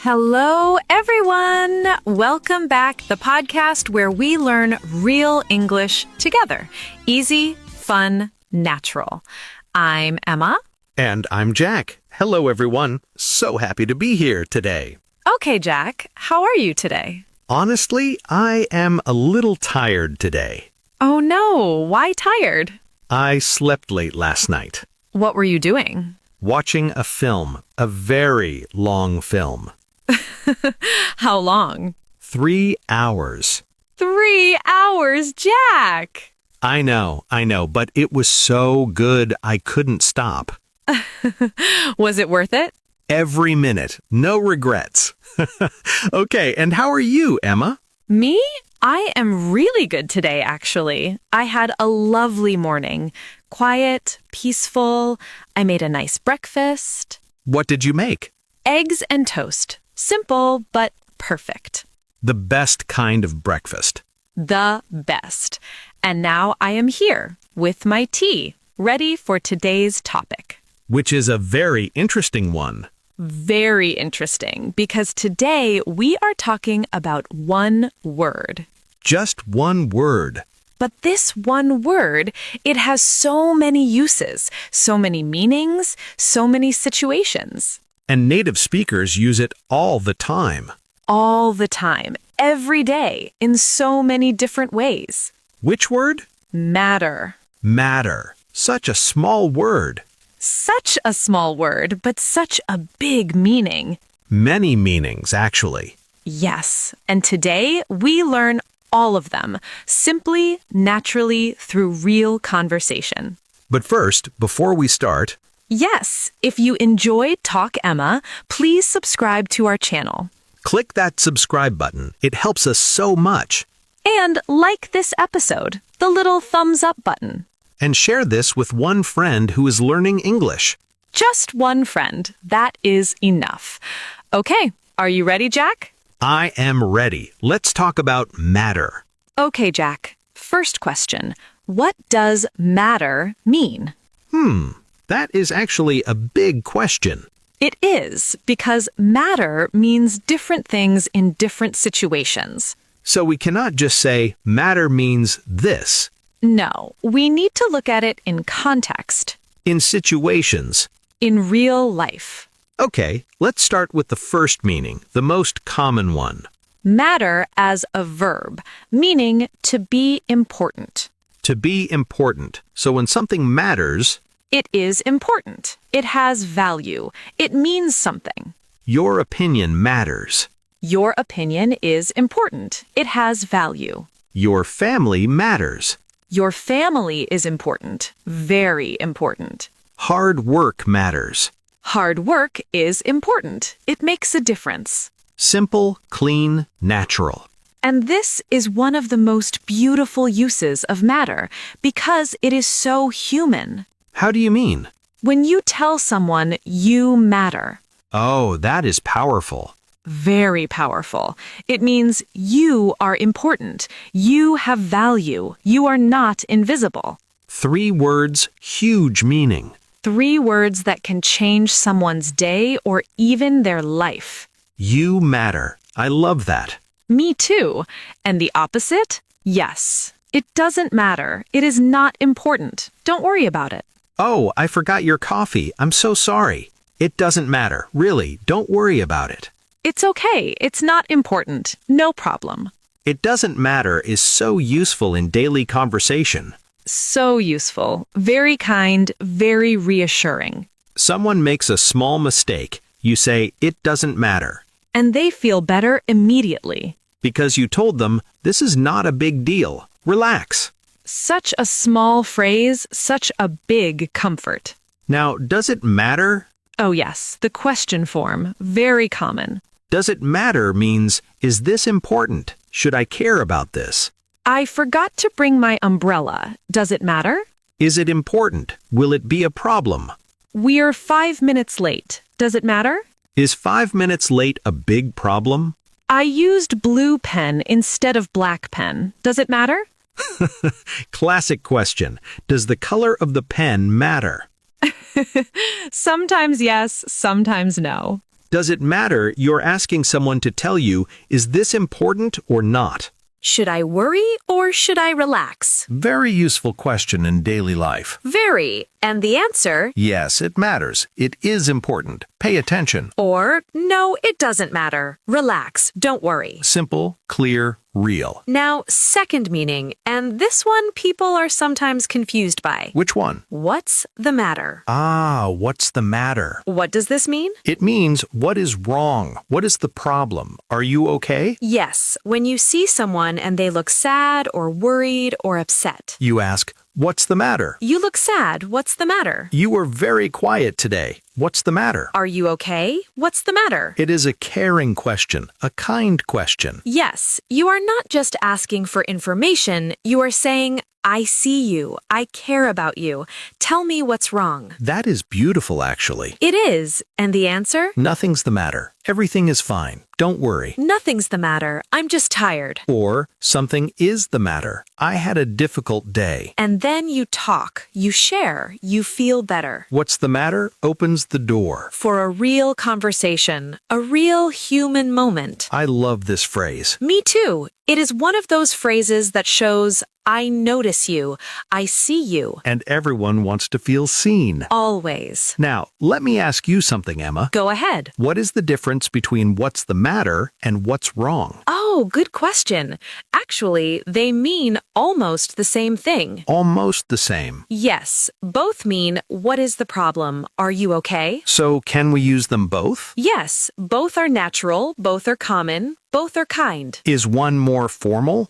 Hello, everyone. Welcome back, the podcast where we learn real English together. Easy, fun, natural. I'm Emma. And I'm Jack. Hello, everyone. So happy to be here today. Okay, Jack, how are you today? Honestly, I am a little tired today. Oh no, why tired? I slept late last night. What were you doing? Watching a film, a very long film. How long? 3 hours. 3 hours, Jack! I know, but it was so good I couldn't stop. Was it worth it? Every minute, no regrets. Okay, and how are you, Emma? Me? I am really good today, actually. I had a lovely morning. Quiet, peaceful. I made a nice breakfast. What did you make? Eggs and toast. Simple, but perfect. The best kind of breakfast. The best. And now I am here with my tea, ready for today's topic. Which is a very interesting one. Very interesting, because today we are talking about one word. Just one word. But this one word, it has so many uses, so many meanings, so many situations. And native speakers use it all the time. All the time, every day, in so many different ways. Which word? Matter. Matter. Such a small word. Such a small word, but such a big meaning. Many meanings, actually. Yes, and today we learn all of them, simply, naturally, through real conversation. But first, before we start, yes, if you enjoyed Talk Emma, please subscribe to our channel. click that subscribe button. It helps us so much. And like this episode, the little thumbs up button. And share this with one friend who is learning English. Just one friend. That is enough. Okay, are you ready, Jack? I am ready. Let's talk about matter. Okay, Jack. First question. What does matter mean? That is actually a big question. It is, because matter means different things in different situations. So we cannot just say matter means this. No, we need to look at it in context, In situations. in real life. Okay, let's start with the first meaning, the most common one. Matter as a verb, meaning to be important. To be important. So when something matters, It is important. It has value. It means something. your opinion matters. Your opinion is important. It has value. Your family matters. Your family is important. Very important. Hard work matters. Hard work is important. It makes a difference. Simple, clean, natural. And this is one of the most beautiful uses of matter because it is so human. How do you mean? When you tell someone you matter, Oh, that is powerful. very powerful. It means you are important. You have value. You are not invisible. 3 words, huge meaning. 3 words that can change someone's day or even their life. You matter. I love that. Me too. And the opposite? Yes. It doesn't matter. It is not important. Don't worry about it. Oh, I forgot your coffee. I'm so sorry. It doesn't matter. Really, don't worry about it. It's okay. It's not important. No problem. It doesn't matter is so useful in daily conversation. So useful. Very kind. Very reassuring. Someone makes a small mistake. You say, it doesn't matter. And they feel better immediately. Because you told them, this is not a big deal. Relax. Such a small phrase, such a big comfort. Now, does it matter? Oh yes, the question form. Very common. Does it matter means, is this important? Should I care about this? I forgot to bring my umbrella. Does it matter? Is it important? Will it be a problem? We're 5 minutes late. Does it matter? Is 5 minutes late a big problem? I used blue pen instead of black pen. Does it matter? Classic question. Does the color of the pen matter? Sometimes yes, sometimes no. Does it matter? You're asking someone to tell you, is this important or not? Should I worry or should I relax? Very useful question in daily life. Very. And the answer? Yes, it matters. It is important. Pay attention. Or, no, it doesn't matter. Relax. Don't worry. Simple, clear, real. Now, second meaning, and this one people are sometimes confused by. Which one? What's the matter? What's the matter? What does this mean? It means what is wrong? What is the problem? Are you okay? Yes, when you see someone and they look sad or worried or upset. You ask, what's the matter? You look sad. What's the matter? You were very quiet today. What's the matter? Are you okay? What's the matter? It is a caring question, a kind question. Yes, you are not just asking for information. You are saying, I see you. I care about you. Tell me what's wrong. That is beautiful, actually. It is. And the answer? Nothing's the matter. Everything is fine. Don't worry. Nothing's the matter. I'm just tired. Or something is the matter. I had a difficult day. And then you talk, you share, you feel better. What's the matter opens the door. For a real conversation, a real human moment. I love this phrase. Me too. It is one of those phrases that shows, I notice you, I see you. And everyone wants to feel seen. Always. Now, let me ask you something, Emma. Go ahead. What is the difference between what's the matter and what's wrong? Oh, good question. Actually, they mean almost the same thing. Almost the same. Yes, both mean, what is the problem? Are you okay? So can we use them both? Yes, both are natural, both are common, both are kind. Is one more formal?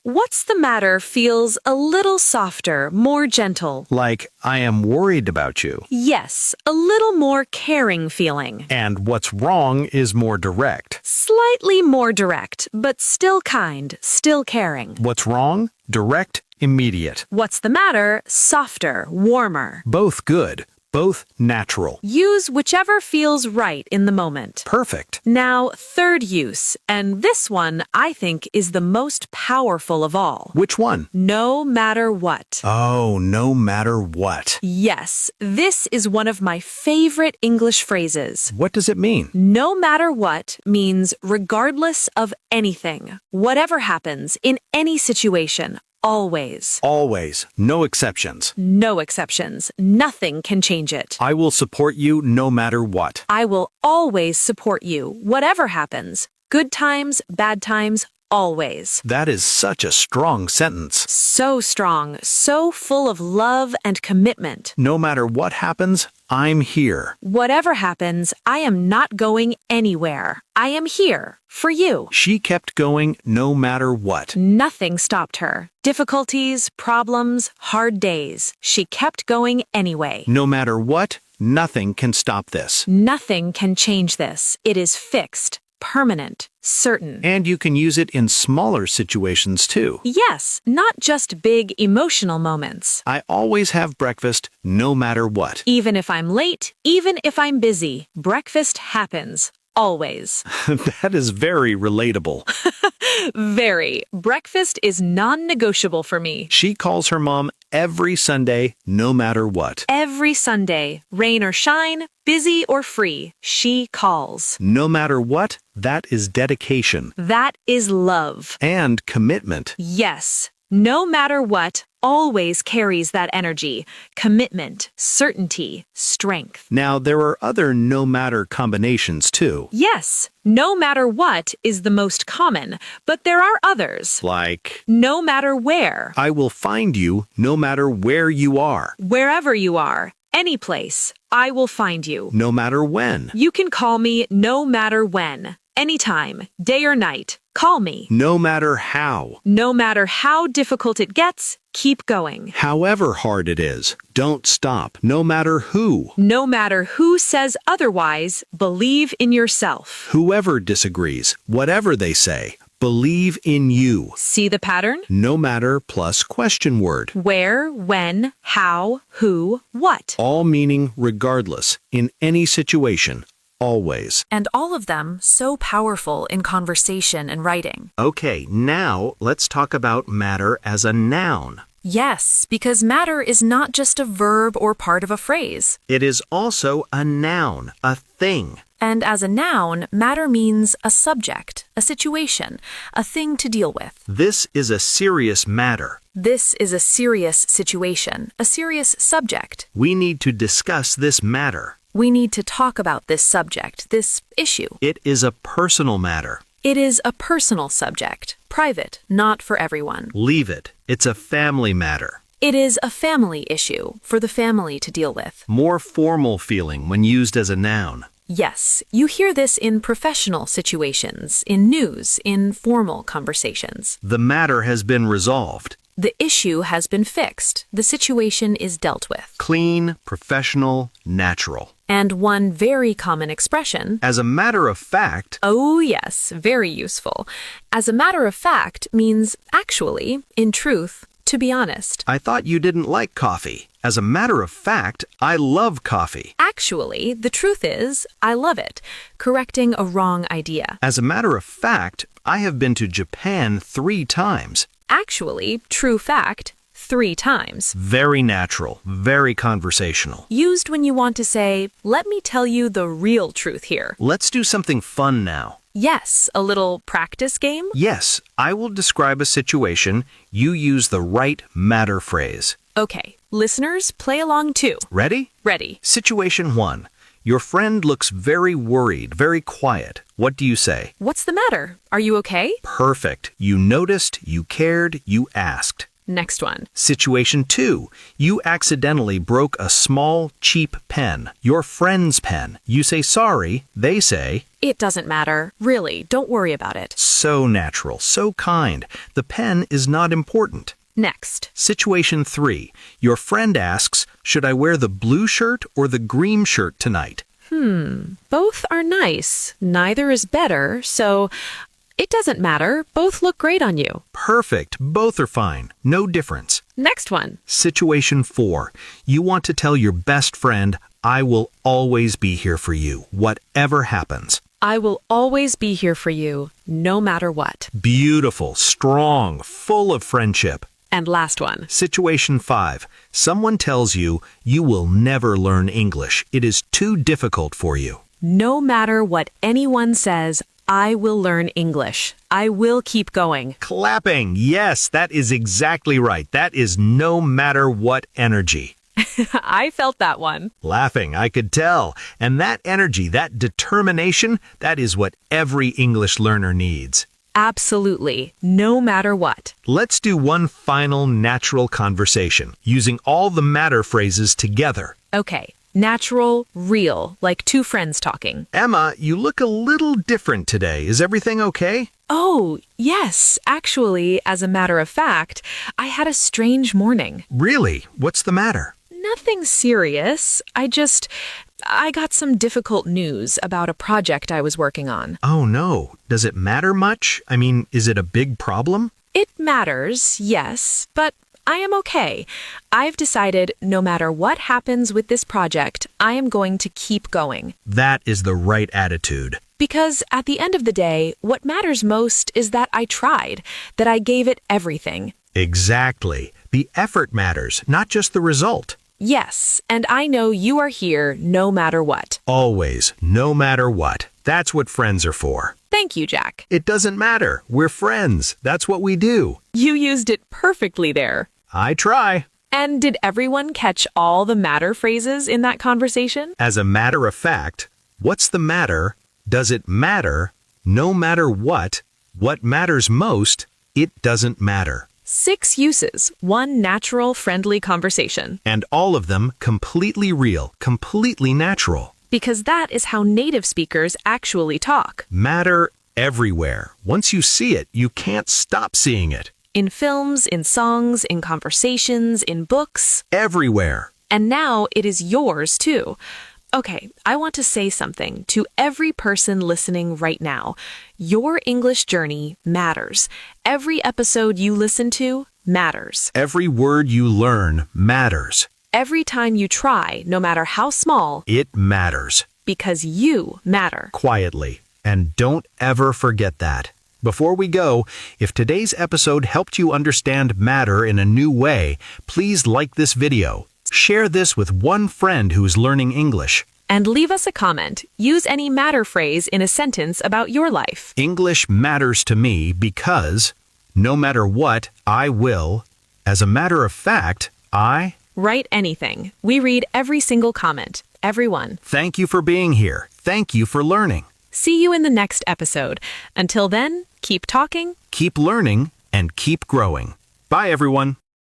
What's the matter feels a little softer, more gentle. Like, I am worried about you. Yes, a little more caring feeling. And what's wrong is more direct. Slightly more direct, but still kind, still caring. What's wrong? Direct, immediate. What's the matter? Softer, warmer. Both good. Both natural. Use whichever feels right in the moment. Perfect. Now, third use, and this one I think is the most powerful of all. Which one? No matter what. Oh, no matter what. Yes, this is one of my favorite English phrases. What does it mean? No matter what means regardless of anything, whatever happens in any situation. Always. Always. No exceptions. No exceptions. Nothing can change it. I will support you no matter what. I will always support you, whatever happens. Good times, bad times, always. That is such a strong sentence. So strong, so full of love and commitment. No matter what happens, I'm here. Whatever happens, I am not going anywhere. I am here for you. She kept going no matter what. Nothing stopped her. Difficulties, problems, hard days. She kept going anyway. No matter what, nothing can stop this. Nothing can change this. It is fixed, permanent, certain. And you can use it in smaller situations too. Yes, not just big emotional moments. I always have breakfast no matter what. Even if I'm late, even if I'm busy, breakfast happens. Always. That is very relatable. Very. Breakfast is non-negotiable for me. She calls her mom every Sunday, no matter what. Every Sunday, rain or shine, busy or free, she calls. No matter what, that is dedication. That is love. And commitment. Yes. No matter what, always carries that energy, commitment, certainty, strength. Now, there are other no matter combinations too. Yes, no matter what is the most common, but there are others. Like, No matter where, I will find you no matter where you are. wherever you are, any place, I will find you. No matter when. You can call me no matter when, anytime, day or night. Call me. No matter how. No matter how difficult it gets, keep going. However hard it is, don't stop. No matter who. No matter who says otherwise, believe in yourself. Whoever disagrees, whatever they say, believe in you. See the pattern? No matter plus question word. Where, when, how, who, what. All meaning regardless, in any situation, always. And all of them so powerful in conversation and writing. Okay, now let's talk about matter as a noun. Yes, because matter is not just a verb or part of a phrase. It is also a noun, a thing. And as a noun, matter means a subject, a situation, a thing to deal with. This is a serious matter. This is a serious situation, a serious subject. We need to discuss this matter. We need to talk about this subject, this issue. It is a personal matter. It is a personal subject, private, not for everyone. Leave it. It's a family matter. It is a family issue for the family to deal with. More formal feeling when used as a noun. Yes, you hear this in professional situations, in news, in formal conversations. The matter has been resolved. The issue has been fixed. The situation is dealt with. Clean, professional, natural. And one very common expression, As a matter of fact, oh yes, very useful. As a matter of fact means actually, in truth, to be honest. I thought you didn't like coffee. As a matter of fact, I love coffee. Actually, the truth is, I love it, correcting a wrong idea. As a matter of fact, I have been to Japan 3 times. Actually, true fact, 3 times. Very natural, very conversational. Used when you want to say, let me tell you the real truth here. Let's do something fun now. Yes, a little practice game? Yes, I will describe a situation. You use the right matter phrase. Okay, listeners, play along too. Ready? Ready. Situation 1. Your friend looks very worried, very quiet. What do you say? What's the matter? Are you okay? Perfect. You noticed, you cared, you asked. Next one. Situation 2. You accidentally broke a small, cheap pen, your friend's pen. You say sorry, they say, It doesn't matter. Really, don't worry about it. so natural, so kind. The pen is not important. Next. Situation 3. Your friend asks, should I wear the blue shirt or the green shirt tonight? Both are nice. Neither is better, so it doesn't matter. Both look great on you. Perfect. Both are fine. No difference. Next one. Situation 4. You want to tell your best friend, I will always be here for you, whatever happens. I will always be here for you, no matter what. Beautiful, strong, full of friendship. And last one. Situation 5. Someone tells you, you will never learn English. It is too difficult for you. No matter what anyone says, I will learn English. I will keep going. Clapping. Yes, that is exactly right. That is no matter what energy. I felt that one. Laughing, I could tell. And that energy, that determination, that is what every English learner needs. Absolutely. No matter what. Let's do one final natural conversation, using all the matter phrases together. Okay. Natural, real, like two friends talking. Emma, you look a little different today. Is everything okay? Oh, yes. Actually, as a matter of fact, I had a strange morning. Really? What's the matter? Nothing serious. I got some difficult news about a project I was working on. Oh no. Does it matter much? I mean, is it a big problem? It matters, yes, but I am okay. I've decided no matter what happens with this project, I am going to keep going. That is the right attitude. Because at the end of the day, what matters most is that I tried, that I gave it everything. Exactly. The effort matters, not just the result. Yes, and I know you are here no matter what. Always, no matter what. That's what friends are for. Thank you, Jack. It doesn't matter. We're friends. That's what we do. You used it perfectly there. I try. And did everyone catch all the matter phrases in that conversation? As a matter of fact, what's the matter? Does it matter? No matter what matters most, it doesn't matter. 6 uses, 1 natural, friendly conversation. And all of them completely real, completely natural. Because that is how native speakers actually talk. Matter everywhere. Once you see it, you can't stop seeing it. In films, in songs, in conversations, in books. Everywhere. And now it is yours too. Okay, I want to say something to every person listening right now. Your English journey matters. Every episode you listen to matters. Every word you learn matters. Every time you try, no matter how small, It matters. because you matter. Quietly. And don't ever forget that. Before we go, if today's episode helped you understand matter in a new way, please like this video. Share this with one friend who is learning English. And leave us a comment. Use any matter phrase in a sentence about your life. English matters to me because, no matter what, I will. As a matter of fact, I... Write anything. We read every single comment. Everyone. Thank you for being here. Thank you for learning. See you in the next episode. Until then, keep talking, Keep learning and keep growing. Bye, everyone.